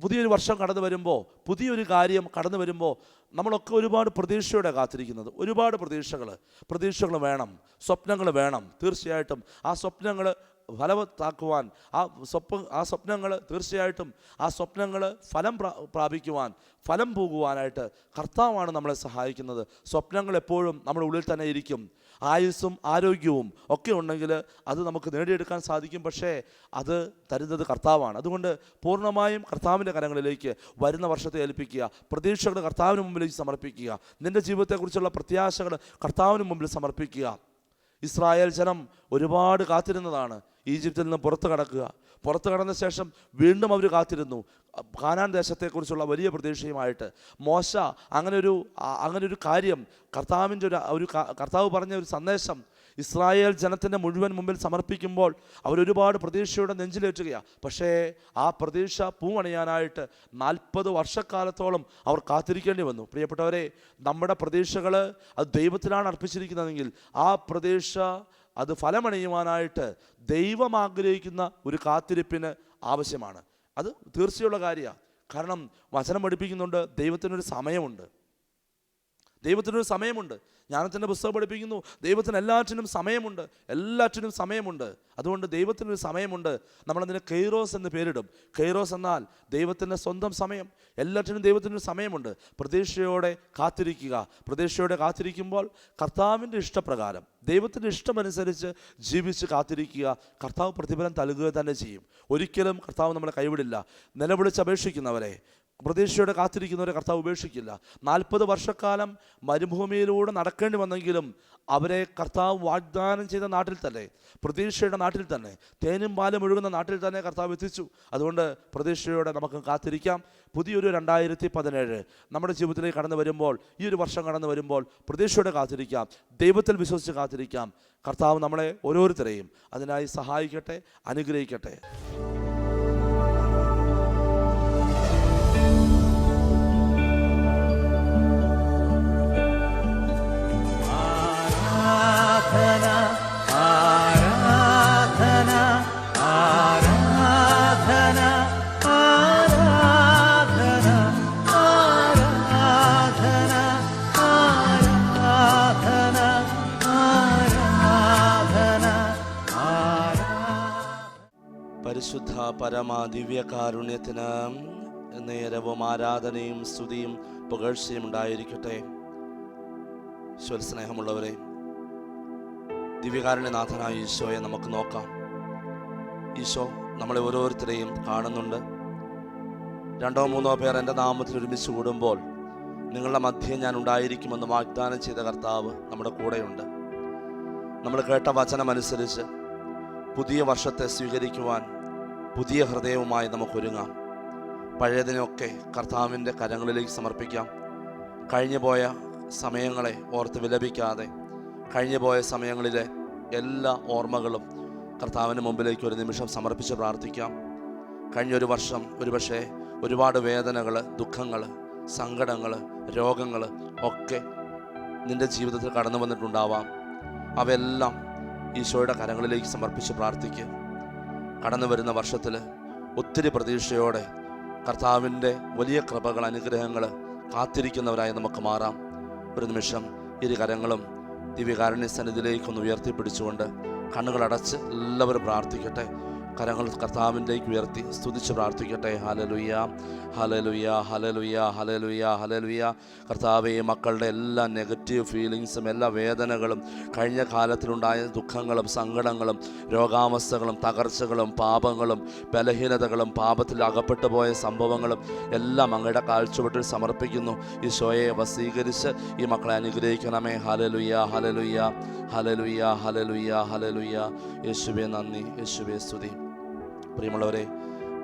പുതിയൊരു വർഷം കടന്നു വരുമ്പോൾ, പുതിയൊരു കാര്യം കടന്നു വരുമ്പോൾ നമ്മളൊക്കെ ഒരുപാട് പ്രതീക്ഷയോടെ കാത്തിരിക്കുന്നത്. ഒരുപാട് പ്രതീക്ഷകൾ വേണം, സ്വപ്നങ്ങൾ വേണം. തീർച്ചയായിട്ടും ആ സ്വപ്നങ്ങൾ ഫലവത്താക്കുവാൻ, ആ സ്വപ്നങ്ങൾ തീർച്ചയായിട്ടും ആ സ്വപ്നങ്ങൾ ഫലം പ്രാപിക്കുവാൻ, ഫലം പോകുവാനായിട്ട് കർത്താവാണ് നമ്മളെ സഹായിക്കുന്നത്. സ്വപ്നങ്ങൾ എപ്പോഴും നമ്മുടെ ഉള്ളിൽ തന്നെ ഇരിക്കും. ആയുസ്സും ആരോഗ്യവും ഒക്കെ ഉണ്ടെങ്കിൽ അത് നമുക്ക് നേടിയെടുക്കാൻ സാധിക്കും. പക്ഷേ അത് തരുന്നത് കർത്താവാണ്. അതുകൊണ്ട് പൂർണ്ണമായും കർത്താവിൻ്റെ കരങ്ങളിലേക്ക് വരുന്ന വർഷത്തെ ഏൽപ്പിക്കുക. പ്രതീക്ഷകൾ കർത്താവിന് മുമ്പിലേക്ക് സമർപ്പിക്കുക. നിൻ്റെ ജീവിതത്തെക്കുറിച്ചുള്ള പ്രത്യാശകൾ കർത്താവിന് മുമ്പിൽ സമർപ്പിക്കുക. ഇസ്രായേൽ ജനം ഒരുപാട് കാത്തിരുന്നതാണ് ഈജിപ്തിൽ നിന്ന് പുറത്തു കടന്ന ശേഷം വീണ്ടും അവർ കാത്തിരുന്നു കാനാൻ ദേശത്തെക്കുറിച്ചുള്ള വലിയ പ്രതീക്ഷയുമായിട്ട്. മോശ അങ്ങനൊരു കാര്യം കർത്താവ് പറഞ്ഞ ഒരു സന്ദേശം ഇസ്രായേൽ ജനത്തിൻ്റെ മുഴുവൻ മുമ്പിൽ സമർപ്പിക്കുമ്പോൾ അവരൊരുപാട് പ്രതീക്ഷയുടെ നെഞ്ചിലേറ്റുകയാണ്. പക്ഷേ ആ പ്രതീക്ഷ പൂവണിയാനായിട്ട് 40 വർഷക്കാലത്തോളം അവർ കാത്തിരിക്കേണ്ടി വന്നു. പ്രിയപ്പെട്ടവരെ, നമ്മുടെ പ്രതീക്ഷകൾ അത് ദൈവത്തിലാണ് അർപ്പിച്ചിരിക്കുന്നതെങ്കിൽ ആ പ്രതീക്ഷ അത് ഫലമണിയുവാനായിട്ട് ദൈവം ആഗ്രഹിക്കുന്ന ഒരു കാത്തിരിപ്പിന് ആവശ്യമാണ്. അത് തീർച്ചയുള്ള കാര്യമാണ്. കാരണം വചനം പഠിപ്പിക്കുന്നുണ്ട്, ദൈവത്തിനൊരു സമയമുണ്ട്. ജ്ഞാനത്തിൻ്റെ പുസ്തകം പഠിപ്പിക്കുന്നു, ദൈവത്തിന് എല്ലാറ്റിനും സമയമുണ്ട്. അതുകൊണ്ട് ദൈവത്തിനൊരു സമയമുണ്ട്. നമ്മളതിന് കൈറോസ് എന്ന് പേരിടും. കൈറോസ് എന്നാൽ ദൈവത്തിൻ്റെ സ്വന്തം സമയം. എല്ലാറ്റിനും ദൈവത്തിനൊരു സമയമുണ്ട്. പ്രതീക്ഷയോടെ കാത്തിരിക്കുമ്പോൾ കർത്താവിൻ്റെ ഇഷ്ടപ്രകാരം, ദൈവത്തിൻ്റെ ഇഷ്ടമനുസരിച്ച് ജീവിച്ച് കാത്തിരിക്കുക. കർത്താവ് പ്രതിഫലം നൽകുക തന്നെ ചെയ്യും. ഒരിക്കലും കർത്താവ് നമ്മളെ കൈവിടില്ല. നിലവിളിച്ച് അപേക്ഷിക്കുന്നവരെ, പ്രതീക്ഷയോടെ കാത്തിരിക്കുന്നവരെ കർത്താവ് ഉപേക്ഷിക്കില്ല. 40 വർഷക്കാലം മരുഭൂമിയിലൂടെ നടക്കേണ്ടി വന്നെങ്കിലും അവരെ കർത്താവ് വാഗ്ദാനം ചെയ്ത നാട്ടിൽ തന്നെ, പ്രതീക്ഷയുടെ നാട്ടിൽ തന്നെ, തേനും പാലും ഒഴുകുന്ന നാട്ടിൽ തന്നെ കർത്താവ് എത്തിച്ചു. അതുകൊണ്ട് പ്രതീക്ഷയോടെ നമുക്ക് കാത്തിരിക്കാം. പുതിയൊരു 2017 നമ്മുടെ ജീവിതത്തിലേക്ക് കടന്നു വരുമ്പോൾ, ഈ ഒരു വർഷം കടന്നു വരുമ്പോൾ പ്രതീക്ഷയോടെ കാത്തിരിക്കാം, ദൈവത്തിൽ വിശ്വസിച്ച് കാത്തിരിക്കാം. കർത്താവ് നമ്മളെ ഓരോരുത്തരെയും അതിനായി സഹായിക്കട്ടെ, അനുഗ്രഹിക്കട്ടെ. പരിശുദ്ധ പരമ ദിവ്യകാരുണ്യത്തിന് നേരവും ആരാധനയും സ്തുതിയും പുകഴ്ചയും ഉണ്ടായിരിക്കട്ടെ. സ്നേഹമുള്ളവരെ, ദിവ്യകാരുണ്യനാഥനായ ഈശോയെ നമുക്ക് നോക്കാം. ഈശോ നമ്മളെ ഓരോരുത്തരെയും കാണുന്നുണ്ട്. 2-3 പേർ എൻ്റെ നാമത്തിൽ ഒരുമിച്ച് കൂടുമ്പോൾ നിങ്ങളുടെ മധ്യേ ഞാൻ ഉണ്ടായിരിക്കുമെന്ന് വാഗ്ദാനം ചെയ്ത കർത്താവ് നമ്മുടെ കൂടെയുണ്ട്. നമ്മൾ കേട്ട വചനമനുസരിച്ച് പുതിയ വർഷത്തെ സ്വീകരിക്കുവാൻ പുതിയ ഹൃദയവുമായി നമുക്കൊരുങ്ങാം. പഴയതിനൊക്കെ കർത്താവിൻ്റെ കരങ്ങളിലേക്ക് സമർപ്പിക്കാം. കഴിഞ്ഞുപോയ സമയങ്ങളെ ഓർത്ത് വിലപിക്കാതെ, കഴിഞ്ഞുപോയ സമയങ്ങളിലെ എല്ലാ ഓർമ്മകളും കർത്താവിന് മുമ്പിലേക്ക് ഒരു നിമിഷം സമർപ്പിച്ച് പ്രാർത്ഥിക്കാം. കഴിഞ്ഞൊരു വർഷം ഒരുപക്ഷെ ഒരുപാട് വേദനകൾ, ദുഃഖങ്ങൾ, സങ്കടങ്ങൾ, രോഗങ്ങൾ ഒക്കെ നിൻ്റെ ജീവിതത്തിൽ കടന്നു വന്നിട്ടുണ്ടാവാം. അവയെല്ലാം ഈശോയുടെ കരങ്ങളിലേക്ക് സമർപ്പിച്ച് പ്രാർത്ഥിക്കുക. കടന്നു വരുന്ന വർഷത്തിൽ ഒത്തിരി പ്രതീക്ഷയോടെ കർത്താവിൻ്റെ വലിയ കൃപകൾ, അനുഗ്രഹങ്ങൾ കാത്തിരിക്കുന്നവരായി നമുക്ക് മാറാം. ഒരു നിമിഷം ഇരു കരങ്ങളും ദിവ്യകാരുണ്യ സന്നിധിയിലേക്കൊന്ന് ഉയർത്തിപ്പിടിച്ചുകൊണ്ട് കണ്ണുകളടച്ച് എല്ലാവരും പ്രാർത്ഥിക്കട്ടെ. കരങ്ങൾ കർത്താവിൻ്റെക്ക് ഉയർത്തി സ്തുതിച്ച് പ്രാർത്ഥിക്കട്ടെ. ഹല്ലേലൂയ, ഹല്ലേലൂയ, ഹല്ലേലൂയ, ഹല്ലേലൂയ, ഹല്ലേലൂയ. കർത്താവേ, മക്കളുടെ എല്ലാ നെഗറ്റീവ് ഫീലിങ്സും, എല്ലാ വേദനകളും, കഴിഞ്ഞ കാലത്തിലുണ്ടായ ദുഃഖങ്ങളും സങ്കടങ്ങളും രോഗാവസ്ഥകളും തകർച്ചകളും പാപങ്ങളും ബലഹീനതകളും പാപത്തിൽ അകപ്പെട്ടു പോയ സംഭവങ്ങളും എല്ലാം അങ്ങയുടെ കാഴ്ചവെട്ടിൽ സമർപ്പിക്കുന്നു. ഈശോയെ വശീകരിച്ച് ഈ മക്കളെ അനുഗ്രഹിക്കണമേ. ഹല്ലേലൂയ, ഹല്ലേലൂയ, ഹല്ലേലൂയ, ഹല്ലേലൂയ, ഹല്ലേലൂയ. യേശുവേ നന്ദി, യേശുവേ സ്തുതി. പ്രിയമുള്ളവരെ,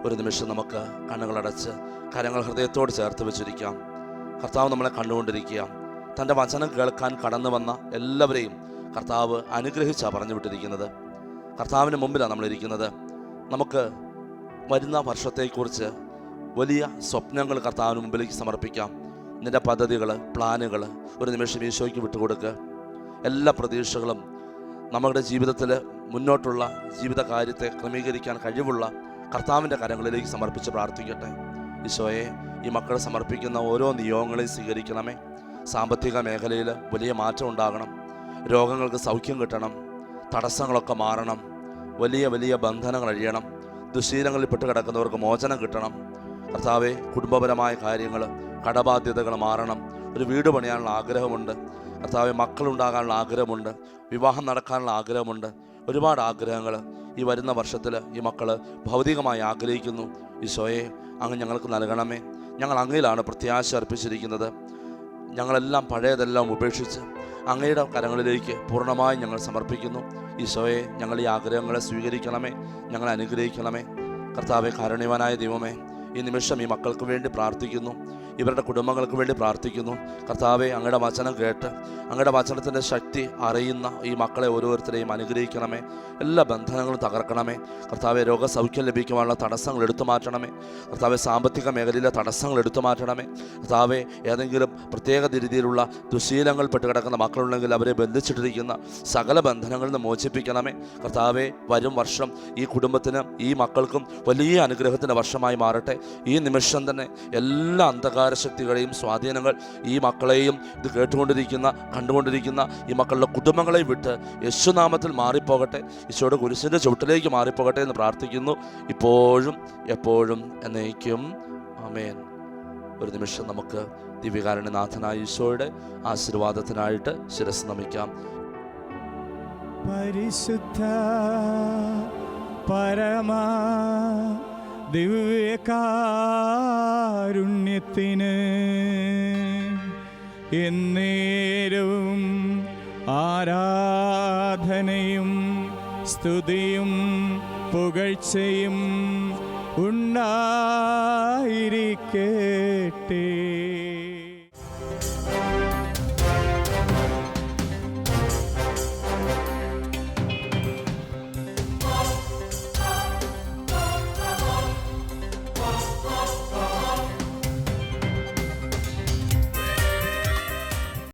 ഒരു നിമിഷം നമുക്ക് കണ്ണുകളടച്ച് കരങ്ങൾ ഹൃദയത്തോട് ചേർത്ത് വെച്ചിരിക്കാം. കർത്താവ് നമ്മളെ കണ്ടുകൊണ്ടിരിക്കുക. തൻ്റെ വചനം കേൾക്കാൻ കടന്നു വന്ന എല്ലാവരെയും കർത്താവ് അനുഗ്രഹിച്ചാണ് പറഞ്ഞു വിട്ടിരിക്കുന്നത്. കർത്താവിന് മുമ്പിലാണ് നമ്മളിരിക്കുന്നത്. നമുക്ക് വരുന്ന വർഷത്തെക്കുറിച്ച് വലിയ സ്വപ്നങ്ങൾ കർത്താവിന് മുമ്പിലേക്ക് സമർപ്പിക്കാം. നിൻ്റെ പദ്ധതികൾ, പ്ലാനുകൾ ഒരു നിമിഷം ഈശോയ്ക്ക് വിട്ടുകൊടുക്കുക. എല്ലാ പ്രതീക്ഷകളും നമ്മുടെ ജീവിതത്തിൽ മുന്നോട്ടുള്ള ജീവിത കാര്യത്തെ ക്രമീകരിക്കാൻ കഴിവുള്ള കർത്താവിൻ്റെ കരങ്ങളിലേക്ക് സമർപ്പിച്ച് പ്രാർത്ഥിക്കട്ടെ. ഈശോയെ, ഈ മക്കൾ സമർപ്പിക്കുന്ന ഓരോ നിയോഗങ്ങളെയും സ്വീകരിക്കണമേ. സാമ്പത്തിക മേഖലയിൽ വലിയ മാറ്റം ഉണ്ടാകണം. രോഗങ്ങൾക്ക് സൗഖ്യം കിട്ടണം. തടസ്സങ്ങളൊക്കെ മാറണം. വലിയ വലിയ ബന്ധനങ്ങൾ അഴിയണം. ദുശീലങ്ങളിൽ പെട്ട് കിടക്കുന്നവർക്ക് മോചനം കിട്ടണം. കർത്താവെ, കുടുംബപരമായ കാര്യങ്ങൾ, കടബാധ്യതകൾ മാറണം. ഒരു വീട് പണിയാനുള്ള ആഗ്രഹമുണ്ട്. കർത്താവെ, മക്കളുണ്ടാകാനുള്ള ആഗ്രഹമുണ്ട്. വിവാഹം നടക്കാനുള്ള ആഗ്രഹമുണ്ട്. ഒരുപാട് ആഗ്രഹങ്ങൾ ഈ വരുന്ന വർഷത്തിൽ ഈ മക്കൾ ഭൗതികമായി ആഗ്രഹിക്കുന്നു. ഈശോയെ, അങ്ങ് ഞങ്ങൾക്ക് നൽകണമേ. ഞങ്ങൾ അങ്ങയിലാണ് പ്രത്യാശ അർപ്പിച്ചിരിക്കുന്നത്. ഞങ്ങളെല്ലാം പഴയതെല്ലാം ഉപേക്ഷിച്ച് അങ്ങയുടെ കരങ്ങളിലേക്ക് പൂർണ്ണമായി ഞങ്ങൾ സമർപ്പിക്കുന്നു. ഈശോയെ, ഞങ്ങൾ ഈ ആഗ്രഹങ്ങളെ സ്വീകരിക്കണമേ, ഞങ്ങളെ അനുഗ്രഹിക്കണമേ. കർത്താവെ, കാരുണ്യവാനായ ദൈവമേ, ഈ നിമിഷം ഈ മക്കൾക്ക് വേണ്ടി പ്രാർത്ഥിക്കുന്നു. ഇവരുടെ കുടുംബങ്ങൾക്ക് വേണ്ടി പ്രാർത്ഥിക്കുന്നു. കർത്താവെ, അങ്ങയുടെ വചനം കേട്ട് അങ്ങയുടെ വചനത്തിൻ്റെ ശക്തി അറിയുന്ന ഈ മക്കളെ ഓരോരുത്തരെയും അനുഗ്രഹിക്കണമേ. എല്ലാ ബന്ധനങ്ങളും തകർക്കണമേ. കർത്താവെ, രോഗസൗഖ്യം ലഭിക്കുവാനുള്ള തടസ്സങ്ങൾ എടുത്തു മാറ്റണമേ. കർത്താവെ, സാമ്പത്തിക മേഖലയിലെ തടസ്സങ്ങൾ എടുത്തു മാറ്റണമേ. കർത്താവെ, ഏതെങ്കിലും പ്രത്യേക രീതിയിലുള്ള ദുശീലങ്ങൾ പെട്ട് കിടക്കുന്ന മക്കളുണ്ടെങ്കിൽ അവരെ ബന്ധിച്ചിട്ടിരിക്കുന്ന സകല ബന്ധനങ്ങളിൽ നിന്ന് മോചിപ്പിക്കണമേ. കർത്താവെ, വരും വർഷം ഈ കുടുംബത്തിനും ഈ മക്കൾക്കും വലിയ അനുഗ്രഹത്തിൻ്റെ വർഷമായി മാറട്ടെ. ഈ നിമിഷം തന്നെ എല്ലാ അന്ധകാര ശക്തികളെയും സ്വാധീനങ്ങൾ ഈ മക്കളെയും ഇത് കേട്ടുകൊണ്ടിരിക്കുന്ന കണ്ടുകൊണ്ടിരിക്കുന്ന ഈ മക്കളുടെ കുടുംബങ്ങളെയും വിട്ട് യേശുനാമത്തിൽ മാറിപ്പോകട്ടെ. ഈശോയുടെ കുരിശിൻ്റെ ചുവട്ടിലേക്ക് മാറിപ്പോകട്ടെ എന്ന് പ്രാർത്ഥിക്കുന്നു, ഇപ്പോഴും എപ്പോഴും എന്നേക്കും. ആമേൻ. ഒരു നിമിഷം നമുക്ക് ദിവ്യകാരുണ്യനാഥനായ ഈശോയുടെ ആശീർവാദത്തിനായിട്ട് ശിരസ് നമിക്കാം. പരിശുദ്ധ പരമ ദിവ്യകാരുണ്യത്തിന് എന്നേരവും ആരാധനയും സ്തുതിയും പുകഴ്ചയും ഉണ്ടായിരിക്കട്ടെ.